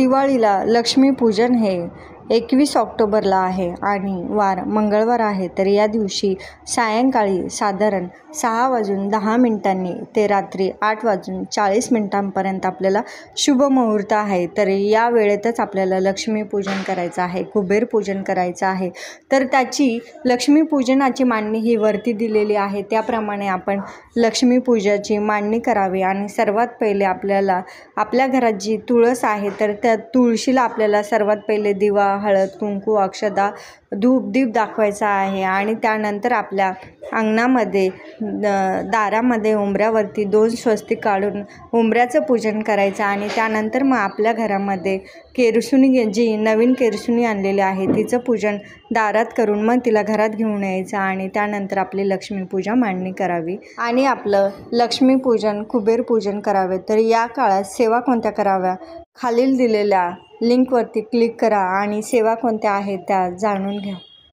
दिवाळीला लक्ष्मीपूजन हे 21 ऑक्टोबरला आहे आणि वार मंगळवार आहे. तर या दिवशी सायंकाळी साधारण 6:10 ते रात्री 8:40 आपल्याला शुभ मुहूर्त आहे. तर या वेळेतच आपल्याला लक्ष्मीपूजन करायचं आहे, कुबेरपूजन करायचं आहे. तर त्याची लक्ष्मीपूजनाची मांडणी ही वरती दिलेली आहे. त्याप्रमाणे आपण लक्ष्मीपूजाची मांडणी करावी आणि सर्वात पहिले आपल्याला आपल्या घरात जी तुळस आहे तर त्या तुळशीला आपल्याला सर्वात पहिले दिवा, हळद, कुंकू, अक्षता, धूप, दीप दाखवायचा आहे. आणि त्यानंतर आपल्या अंगणामध्ये दारामध्ये उंबऱ्यावरती 2 स्वस्तिक काढून उंबऱ्याचं पूजन करायचं. आणि त्यानंतर मग आपल्या घरामध्ये केरसुणी, जी नवीन केरसुणी आणलेली आहे तिचं पूजन दारात करून मग तिला घरात घेऊन यायचं आणि त्यानंतर आपली लक्ष्मीपूजा मांडणी करावी आणि आपलं लक्ष्मीपूजन, कुबेरपूजन करावे. तर या काळात सेवा कोणत्या कराव्या, खालील दिलेल्या लिंकवरती क्लिक करा आणि सेवा कोणत्या आहेत त्या जाणून घ्या.